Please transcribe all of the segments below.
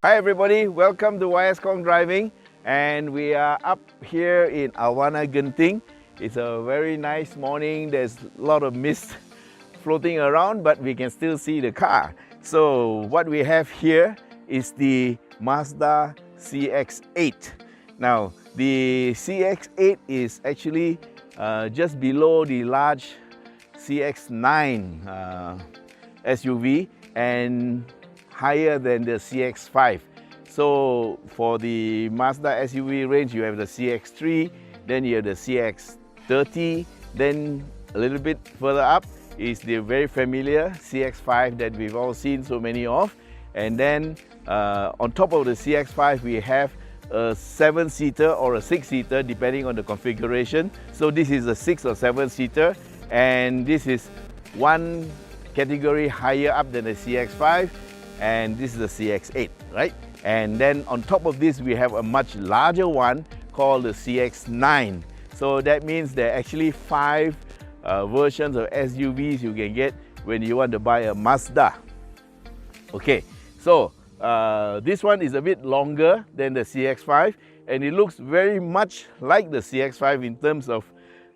Hi everybody, welcome to YS Kong Driving, and we are up here in Awana, Genting. It's a very nice morning. There's a lot of mist floating around, but we can still see the car. So what we have here is the Mazda CX-8. Now the CX-8 is actually just below the large CX-9 SUV and higher than the CX-5. So for the Mazda SUV range, you have the CX-3, then you have the CX-30, then a little bit further up is the very familiar CX-5 that we've all seen so many of. And then on top of the CX-5, we have a 7-seater or a 6-seater depending on the configuration. So this is a 6 or 7-seater, and this is one category higher up than the CX-5, and this is the CX-8, right? And then on top of this, we have a much larger one called the CX-9. So that means there are actually 5 versions of SUVs you can get when you want to buy a Mazda. Okay, so this one is a bit longer than the CX-5, and it looks very much like the CX-5 in terms of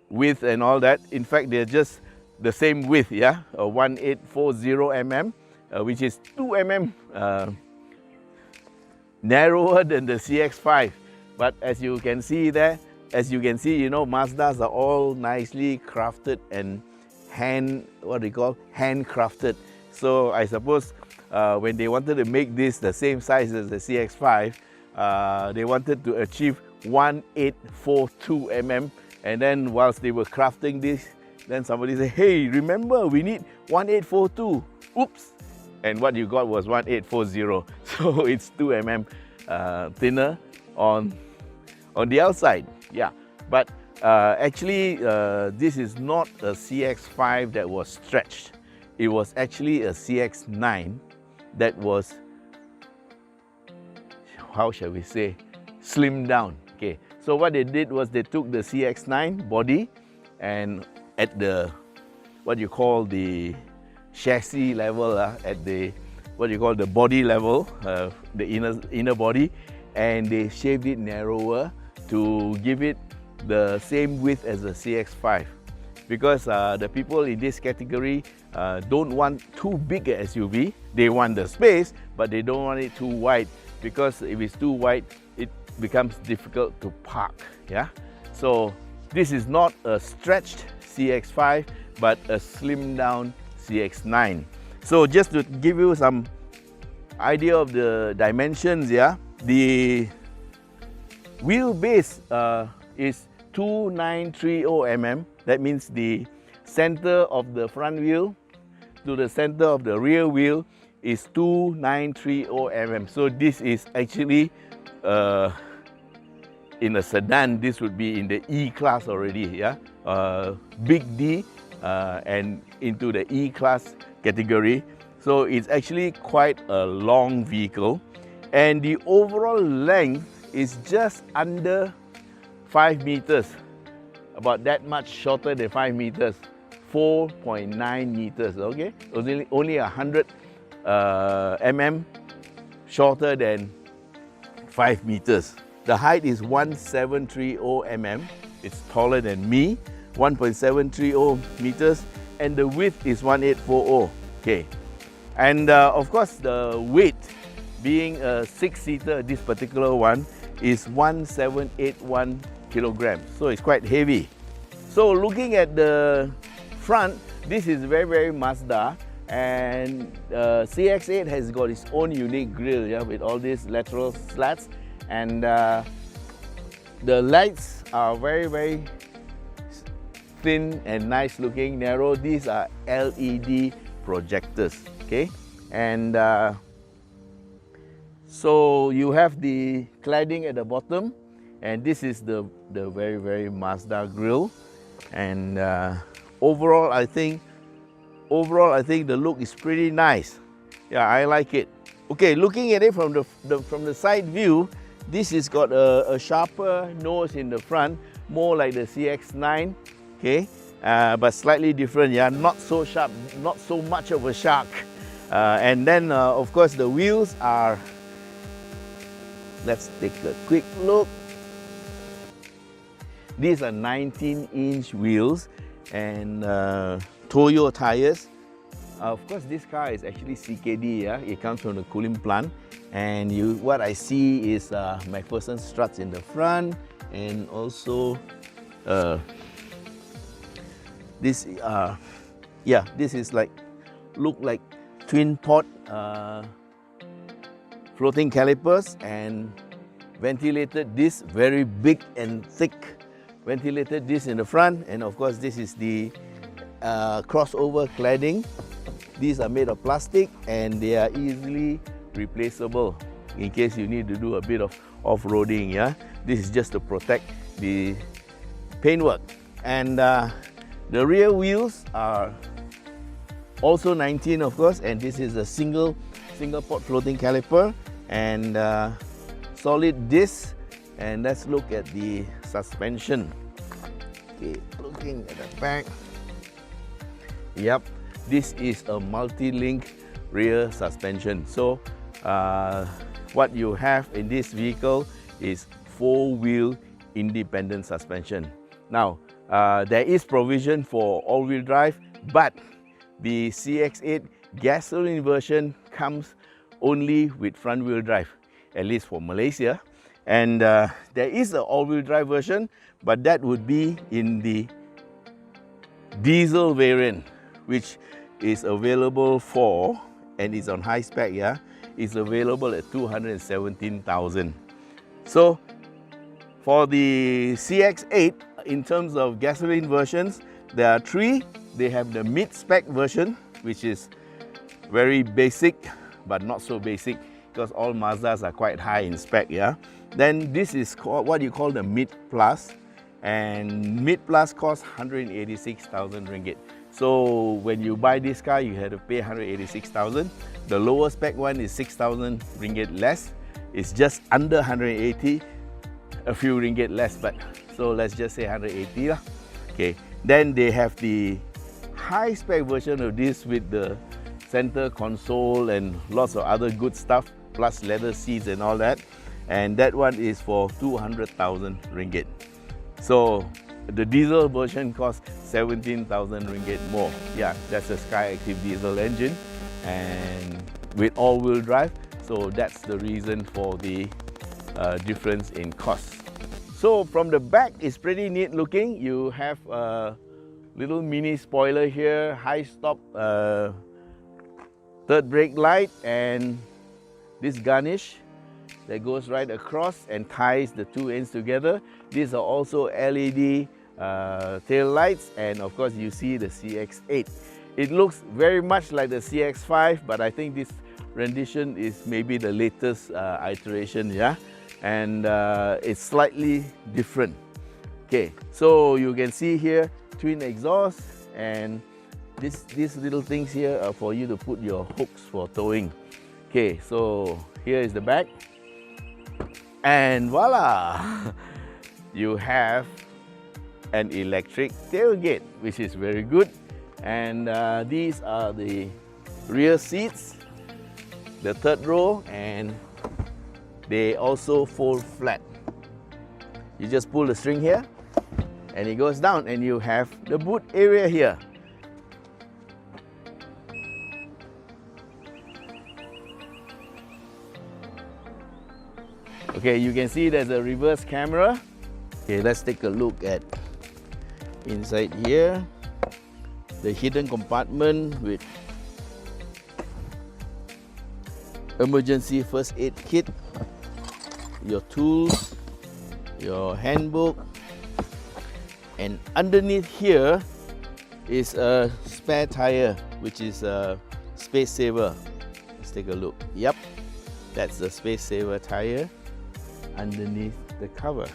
width and all that. In fact, they're just the same width, yeah, 1840 mm, which is 2 mm narrower than the CX-5. But as you can see there, you know, Mazdas are all nicely crafted and handcrafted. So I suppose when they wanted to make this the same size as the CX-5, they wanted to achieve 1842 mm. And then whilst they were crafting this, then somebody said, hey, remember, we need 1842. Oops. And what you got was 1840. So it's 2 mm thinner on the outside. Yeah. But actually, this is not a CX-5 that was stretched. It was actually a CX-9 that was, how shall we say, slimmed down. Okay. So what they did was they took the CX-9 body, and at the, what you call the chassis level, at the, what you call the body level, the inner body, and they shaved it narrower to give it the same width as the CX-5. Because the people in this category don't want too big an SUV. They want the space, but they don't want it too wide, because if it's too wide, it becomes difficult to park. Yeah. So this is not a stretched CX-5, but a slimmed down CX-9. So just to give you some idea of the dimensions, yeah, the wheelbase is 2930 mm. That means the center of the front wheel to the center of the rear wheel is 2930 mm. So this is actually in a sedan, this would be in the E-class already, yeah, big D, and into the E-class category. So it's actually quite a long vehicle, and the overall length is just under 5 meters, about that much shorter than 5 meters, 4.9 meters, okay? Only 100 mm shorter than 5 meters. The height is 1730 mm. It's taller than me, 1.730 meters, and the width is 1840. Okay, and of course the weight, being a 6-seater, this particular one is 1781 kilograms. So it's quite heavy. So looking at the front, this is very Mazda, and CX-8 has got its own unique grille, yeah, with all these lateral slats. And the lights are very thin and nice looking, narrow. These are LED projectors, okay? And so you have the cladding at the bottom, and this is the very Mazda grille. And overall I think the look is pretty nice. Yeah, I like it. Okay, looking at it from the side view, this has got a sharper nose in the front, more like the CX-9, okay, but slightly different, yeah, not so sharp, not so much of a shark. And then, of course, the wheels are Let's take a quick look. These are 19-inch wheels and Toyo tires. Of course, this car is actually CKD. Yeah? It comes from the cooling plant. And what I see is MacPherson struts in the front, and also this is like look like twin port floating calipers and ventilated disc, very big and thick ventilated disc in the front. And of course, this is the crossover cladding. These are made of plastic and they are easily replaceable in case you need to do a bit of off-roading. Yeah, this is just to protect the paintwork. And the rear wheels are also 19, of course, and this is a single port floating caliper and solid disc. And let's look at the suspension. Okay, looking at the back. Yep, this is a multi-link rear suspension. So what you have in this vehicle is 4-wheel independent suspension. Now, there is provision for all-wheel drive, but the CX-8 gasoline version comes only with front-wheel drive, at least for Malaysia. And there is an all-wheel drive version, but that would be in the diesel variant, which is available for, and is on high spec, yeah, is available at 217,000. So for the CX-8, in terms of gasoline versions, there are 3. They have the mid-spec version, which is very basic, but not so basic, because all Mazdas are quite high in spec, yeah. Then this is what you call the Mid Plus, and Mid Plus costs 186,000 ringgit. So when you buy this car, you have to pay 186,000. The lower spec one is 6,000 ringgit less. It's just under 180, a few ringgit less, but so let's just say 180 lah. Okay. Then they have the high spec version of this with the center console and lots of other good stuff, plus leather seats and all that. And that one is for 200,000 ringgit. So the diesel version costs 17,000 ringgit more. Yeah, that's a Skyactiv diesel engine and with all-wheel drive. So that's the reason for the difference in cost. So from the back, it's pretty neat looking. You have a little mini spoiler here, high stop third brake light, and this garnish that goes right across and ties the 2 ends together. These are also LED tail lights, and of course you see the CX-8. It looks very much like the CX-5, but I think this rendition is maybe the latest iteration, yeah, and it's slightly different. Okay, so you can see here twin exhaust, and these little things here are for you to put your hooks for towing. Okay, so here is the back, and voila, you have an electric tailgate, which is very good. And these are the rear seats, the third row, and they also fold flat. You just pull the string here and it goes down, and you have the boot area here. Okay, you can see there's a reverse camera. Okay, let's take a look at inside here. The hidden compartment with emergency first aid kit, your tools, your handbook, and underneath here is a spare tire, which is a space saver. Let's take a look. Yep, that's the space saver tire underneath the cover.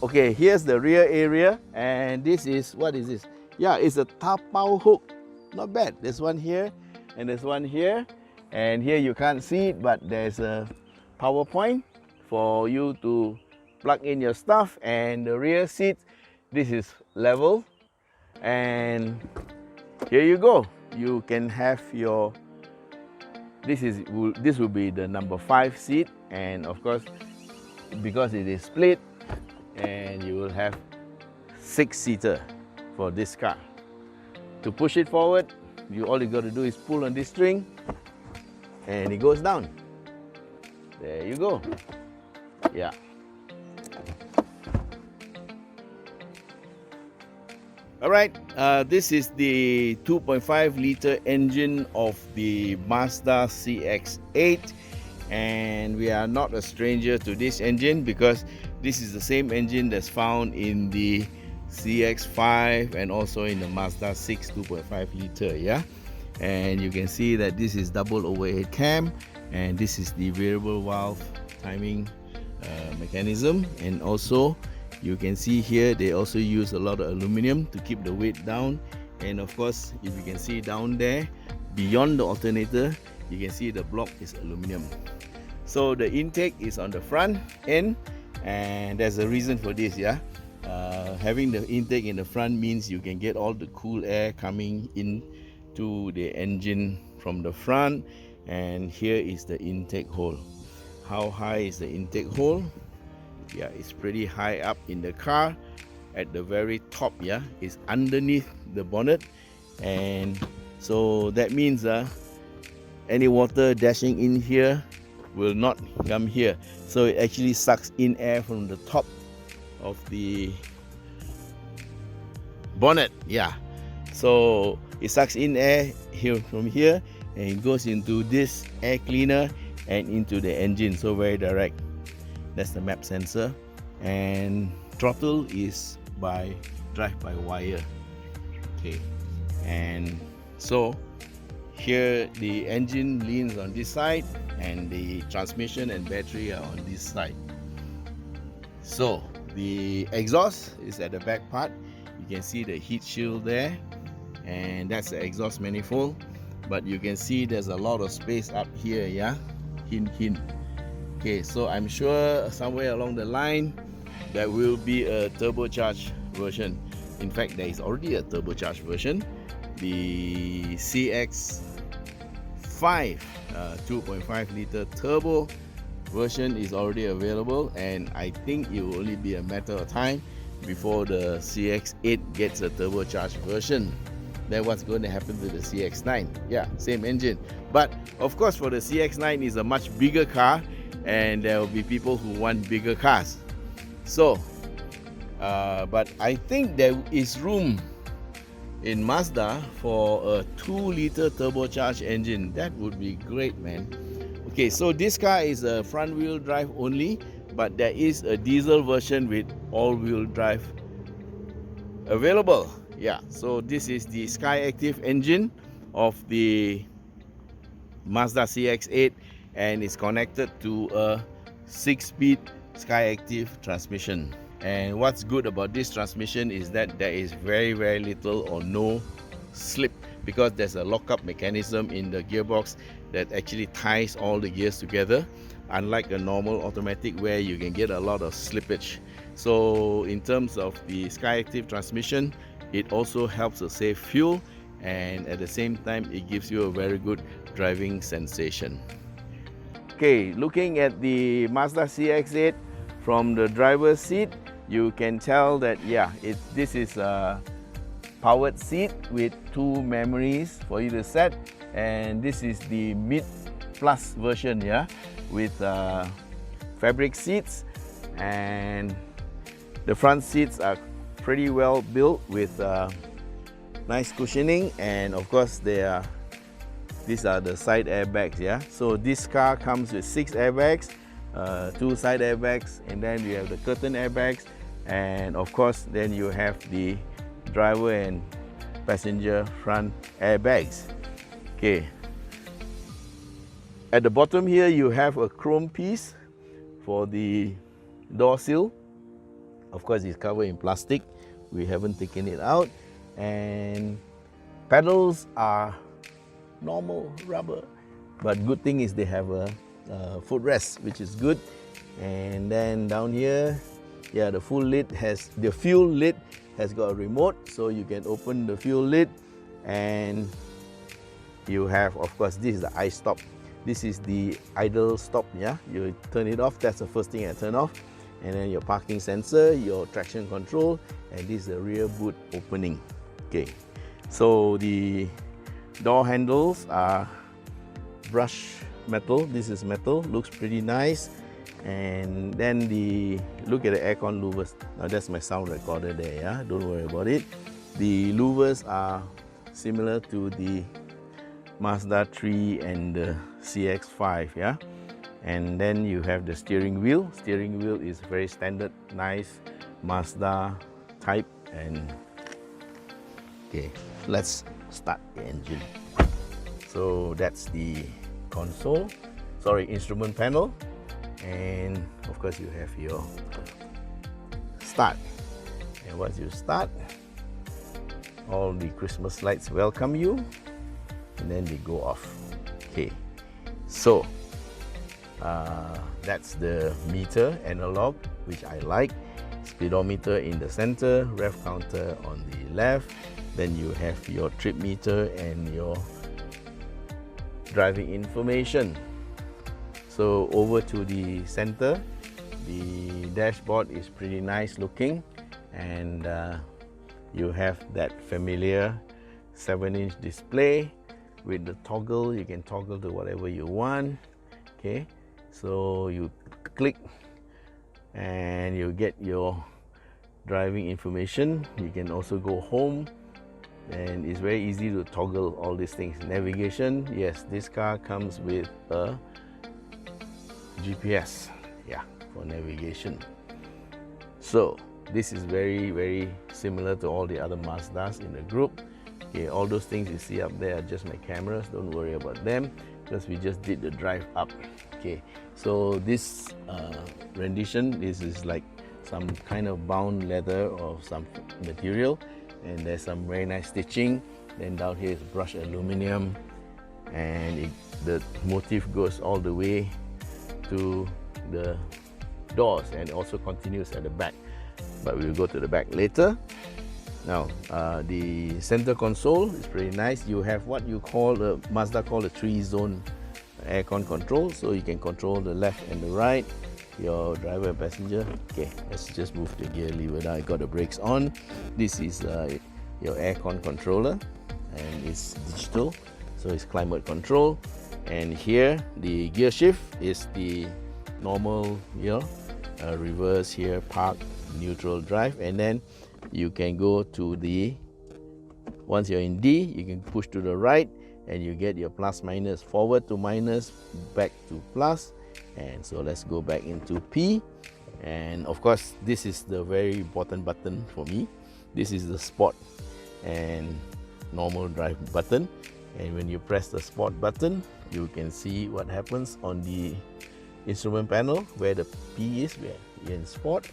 Okay, here's the rear area, and this is, what is this? Yeah, it's a tapao hook. Not bad. There's one here, and there's one here, and here you can't see it, but there's a power point for you to plug in your stuff. And the rear seat, this is level, and here you go. You can have your this will be the number 5 seat, and of course, because it is split, and you will have 6-seater for this car. To push it forward, all you got to do is pull on this string, and it goes down. There you go. Yeah. All right, this is the 2.5-liter engine of the Mazda CX-8, and we are not a stranger to this engine because this is the same engine that's found in the CX-5 and also in the Mazda 6 2.5-liter, yeah. And you can see that this is double overhead cam, and this is the variable valve timing mechanism, and also you can see here they also use a lot of aluminum to keep the weight down. And of course, if you can see down there beyond the alternator, you can see the block is aluminum. So the intake is on the front end, and there's a reason for this, yeah. Having the intake in the front means you can get all the cool air coming in to the engine from the front. And here is the intake hole. How high is the intake hole? Yeah, it's pretty high up in the car. At the very top, yeah, it's underneath the bonnet, and so that means any water dashing in here will not come here. So it actually sucks in air from the top of the bonnet, yeah. So it sucks in air here from here, and it goes into this air cleaner and into the engine, so very direct. That's the map sensor, and throttle is drive by wire. Okay, and so here the engine leans on this side, and the transmission and battery are on this side. So the exhaust is at the back part. You can see the heat shield there, and that's the exhaust manifold. But you can see there's a lot of space up here, yeah. Hint, hint. Okay, so I'm sure somewhere along the line there will be a turbocharged version. In fact, there is already a turbocharged version. The CX-5 2.5-liter turbo version is already available, and I think it will only be a matter of time before the CX-8 gets a turbocharged version. Then what's going to happen to the CX-9? Yeah, same engine. But of course, for the CX-9 is a much bigger car, and there will be people who want bigger cars. So, but I think there is room in Mazda for a 2-liter turbocharged engine. That would be great, man. Okay, so this car is a front-wheel drive only, but there is a diesel version with all-wheel drive available. Yeah, so this is the Skyactiv engine of the Mazda CX-8, and it's connected to a 6-speed Skyactiv transmission. And what's good about this transmission is that there is very little or no slip, because there's a lockup mechanism in the gearbox that actually ties all the gears together, unlike a normal automatic where you can get a lot of slippage. So in terms of the Skyactiv transmission, it also helps to save fuel, and at the same time it gives you a very good driving sensation. Okay, looking at the Mazda CX-8 from the driver's seat, you can tell that this is a powered seat with 2 memories for you to set, and this is the mid plus version, yeah, with fabric seats, and the front seats are pretty well built with nice cushioning, and of course these are the side airbags, yeah. So this car comes with 6 airbags, 2 side airbags, and then you have the curtain airbags, and of course then you have the driver and passenger front airbags. Okay, at the bottom here you have a chrome piece for the door sill. Of course it's covered in plastic, we haven't taken it out, and pedals are normal rubber, but good thing is they have a footrest, which is good. And then down here, yeah, the fuel lid has got a remote, so you can open the fuel lid, and you have, of course, this is the iStop. This is the idle stop, yeah? You turn it off, that's the first thing I turn off. And then your parking sensor, your traction control, and this is the rear boot opening. Okay, so the door handles are brushed metal. This is metal, looks pretty nice. And then look at the aircon louvers. Now that's my sound recorder there, yeah? Don't worry about it. The louvers are similar to the Mazda 3 and the CX-5, yeah? And then you have the steering wheel. Steering wheel is very standard, nice Mazda type. And okay, let's start the engine. So that's the console, instrument panel. And of course you have your start. And once you start, all the Christmas lights welcome you, and then they go off. Okay, so that's the meter analog, which I like. Speedometer in the center, rev counter on the left. Then you have your trip meter and your driving information. So over to the center, the dashboard is pretty nice looking, and you have that familiar 7-inch display with the toggle. You can toggle to whatever you want. Okay, so you click and you get your driving information. You can also go home, and it's very easy to toggle all these things. Navigation, yes, this car comes with a GPS, yeah, for navigation. So this is very similar to all the other Mazdas in the group. Okay, all those things you see up there are just my cameras. Don't worry about them because we just did the drive up. Okay, so this rendition, this is like some kind of bound leather or some material, and there's some very nice stitching. Then down here is brushed aluminum, and the motif goes all the way to the doors and also continues at the back, but we'll go to the back later. Now the center console is pretty nice. You have what you call Mazda call a 3-zone aircon control, so you can control the left and the right, your driver and passenger. Okay, let's just move the gear lever down. I got the brakes on. This is your aircon controller, and it's digital, so it's climate control. And here the gear shift is the normal, reverse here, park, neutral, drive, and then you can go to the, once you're in D, you can push to the right and you get your plus minus, forward to minus, back to plus. And so let's go back into P. And of course this is the very important button for me. This is the sport and normal drive button, and when you press the sport button, you can see what happens on the instrument panel where the P is, where you're in sport,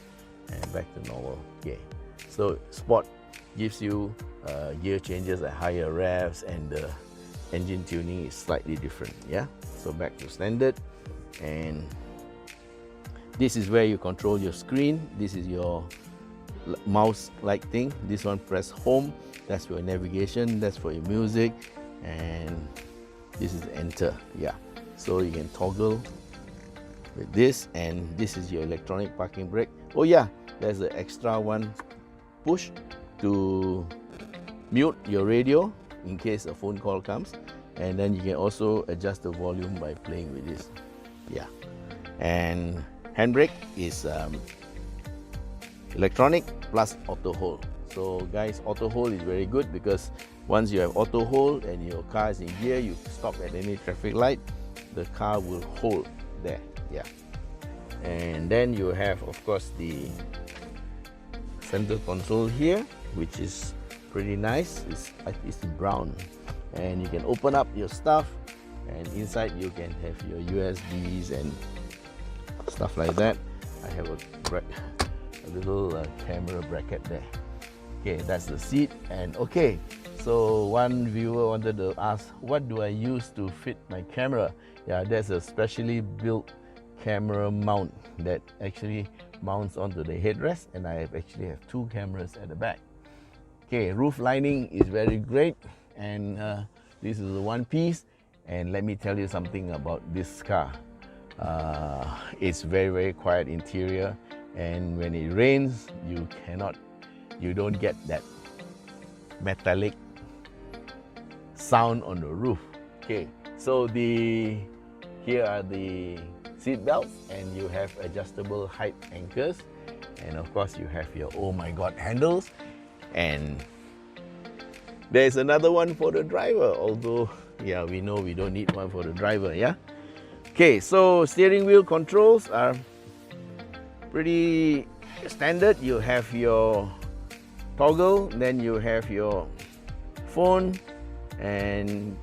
and back to normal. Okay, so sport gives you gear changes at higher revs, and the engine tuning is slightly different. Yeah, so back to standard, and this is where you control your screen. This is your mouse-like thing. This one, press home, that's for your navigation, that's for your music, and this is enter. Yeah, so you can toggle with this, and this is your electronic parking brake. Oh yeah, there's an extra one, push to mute your radio in case a phone call comes, and then you can also adjust the volume by playing with this. Yeah, and handbrake is electronic plus auto hold. So guys, auto hold is very good because once you have auto hold and your car is in gear, you stop at any traffic light, the car will hold there. Yeah, and then you have, of course, the center console here, which is pretty nice. It's brown, and you can open up your stuff, and inside you can have your USBs and stuff like that. I have a little camera bracket there. Okay, that's the seat. And okay, so one viewer wanted to ask, what do I use to fit my camera? Yeah, there's a specially built camera mount that actually mounts onto the headrest, and I actually have 2 cameras at the back. Okay, roof lining is very great, and this is a one piece, And let me tell you something about this car. It's very, very quiet interior, and when it rains, you don't get that metallic sound on the roof. Okay, so here are the seat belts, and you have adjustable height anchors, and of course you have your oh my god handles, and there's another one for the driver, although yeah, we know we don't need one for the driver. Yeah. Okay, so steering wheel controls are pretty standard. You have your toggle, then you have your phone and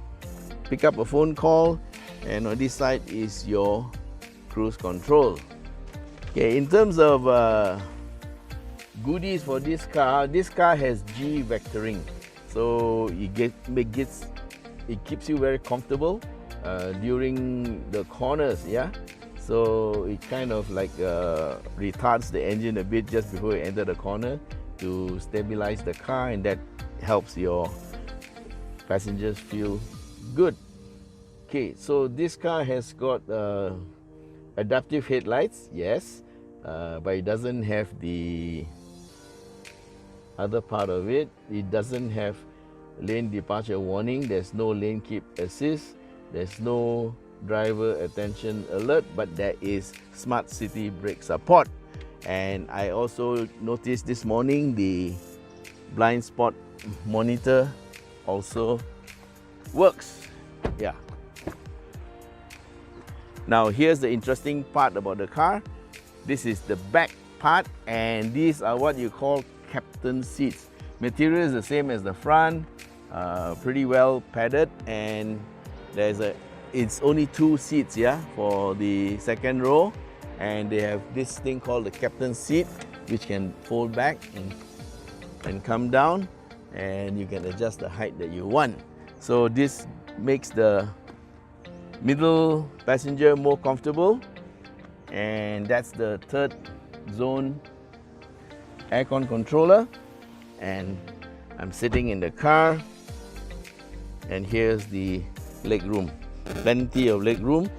pick up a phone call, and on this side is your cruise control. Okay, in terms of goodies for this car has G vectoring, so it keeps you very comfortable during the corners. Yeah, so it kind of like retards the engine a bit just before you enter the corner to stabilize the car, and that helps your passengers feel good. Okay, so this car has got adaptive headlights, yes, but it doesn't have the other part of it. It doesn't have lane departure warning, there's no lane keep assist, there's no driver attention alert, but there is smart city brake support. And I also noticed this morning the blind spot monitor also works. Yeah. Now here's the interesting part about the car. This is the back part, and these are what you call captain seats. Material is the same as the front, pretty well padded, and it's only 2 seats, yeah, for the second row, and they have this thing called the captain seat, which can fold back and come down, and you can adjust the height that you want. So this makes the middle passenger more comfortable, and that's the third zone aircon controller. And I'm sitting in the car, and here's the leg room, plenty of leg room.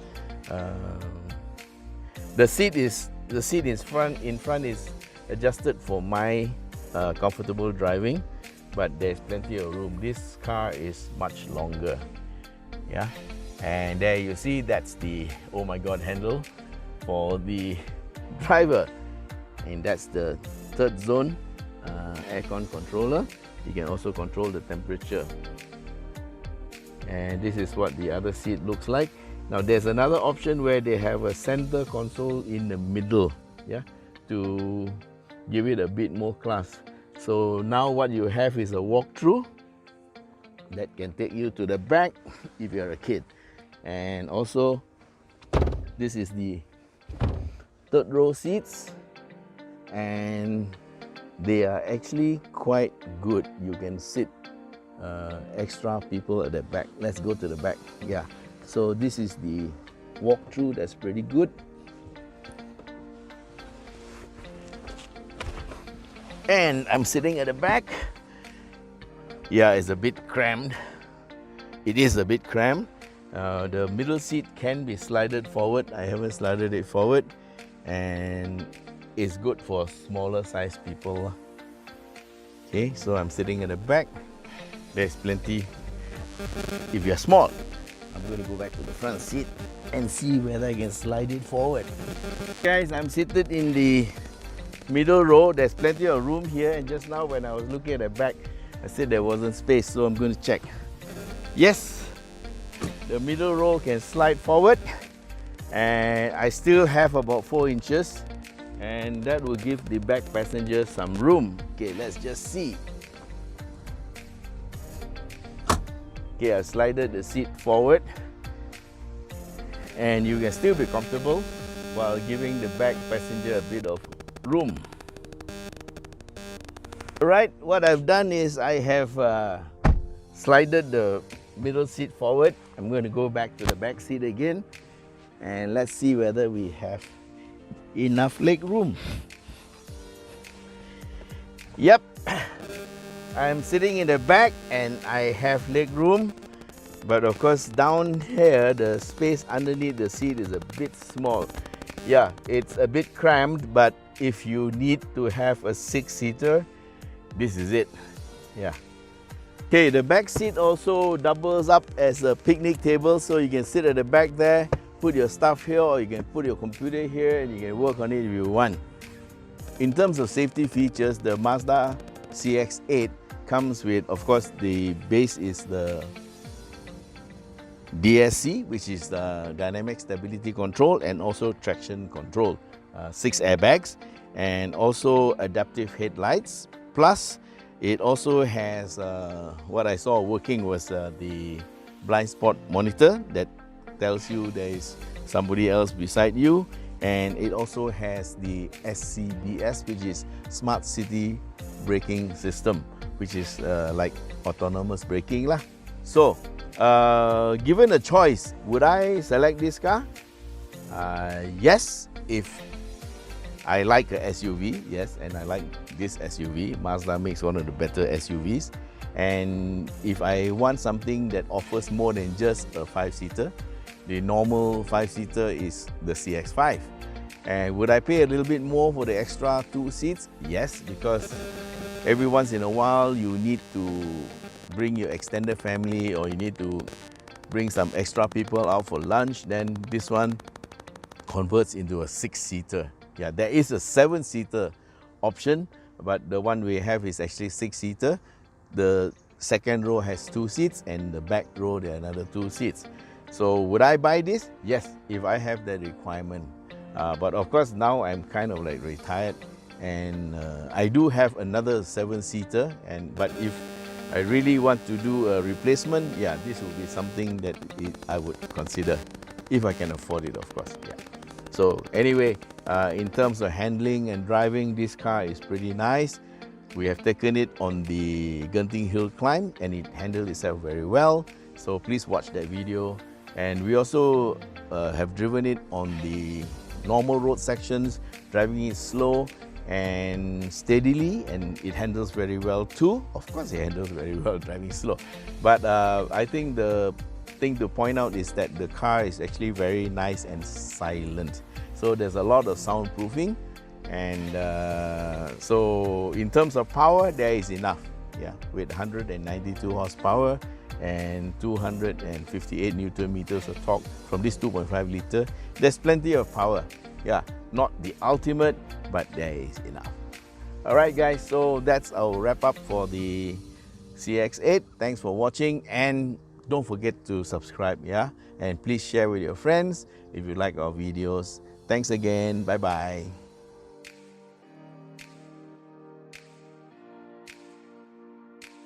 The seat in front is adjusted for my comfortable driving, but there's plenty of room. This car is much longer, yeah. And there you see, that's the oh my god handle for the driver, and that's the third zone aircon controller. You can also control the temperature, and this is what the other seat looks like. Now there's another option where they have a center console in the middle, yeah, to give it a bit more class. So now what you have is a walkthrough that can take you to the back if you're a kid. And also this is the third row seats, and they are actually quite good. You can sit extra people at the back. Let's go to the back. Yeah, so this is the walkthrough. That's pretty good. And I'm sitting at the back. Yeah, it's a bit cramped. It is a bit cramped. The middle seat can be slided forward. I haven't slided it forward, and it's good for smaller size people. Okay, so I'm sitting at the back. There's plenty if you're small. I'm going to go back to the front seat and see whether I can slide it forward. Guys, I'm seated in the middle row. There's plenty of room here, and just now when I was looking at the back, I said there wasn't space, so I'm going to check. Yes, the middle row can slide forward, and I still have about 4 inches, and that will give the back passenger some room. Okay, let's just see. Okay, I slided the seat forward, and you can still be comfortable while giving the back passenger a bit of room. Alright, what I've done is I have slided the middle seat forward. I'm going to go back to the back seat again, and let's see whether we have enough leg room. Yep, I'm sitting in the back and I have leg room. But of course, down here, the space underneath the seat is a bit small. Yeah, it's a bit cramped, but if you need to have a 6-seater, this is it. Yeah. Okay, the back seat also doubles up as a picnic table, so you can sit at the back there, put your stuff here, or you can put your computer here and you can work on it if you want. In terms of safety features, the Mazda CX-8 comes with, of course, the base is the DSC, which is the Dynamic Stability Control, and also traction control, 6 airbags, and also adaptive headlights. Plus, it also has what I saw working was the blind spot monitor that tells you there is somebody else beside you, and it also has the SCBS, which is Smart City Braking System, which is like autonomous braking lah. So, given a choice, would I select this car? Yes, if I like a SUV, yes, and I like this SUV. Mazda makes one of the better SUVs. And if I want something that offers more than just a 5-seater, the normal 5-seater is the CX-5. And would I pay a little bit more for the extra 2 seats? Yes, because every once in a while you need to bring your extended family, or you need to bring some extra people out for lunch, then this one converts into a 6-seater. Yeah, there is a 7-seater option, but the one we have is actually 6-seater. The second row has 2 seats, and the back row there are another 2 seats. So would I buy this? Yes, if I have that requirement. But of course now I'm kind of like retired, and I do have another 7-seater, but if I really want to do a replacement, yeah, this will be something that I would consider, if I can afford it, of course. Yeah. So anyway, in terms of handling and driving, this car is pretty nice. We have taken it on the Genting Hill climb, and it handled itself very well. So please watch that video. And we also have driven it on the normal road sections, driving it slow and steadily, and it handles very well too. Of course, it handles very well driving slow. But I think the thing to point out is that the car is actually very nice and silent. So there's a lot of soundproofing, and so in terms of power, there is enough. Yeah, with 192 horsepower and 258 Newton meters of torque from this 2.5 liter, there's plenty of power. Yeah, not the ultimate, but there is enough. All right, guys, so that's our wrap up for the CX-8. Thanks for watching, and don't forget to subscribe, yeah? And please share with your friends if you like our videos. Thanks again. Bye-bye.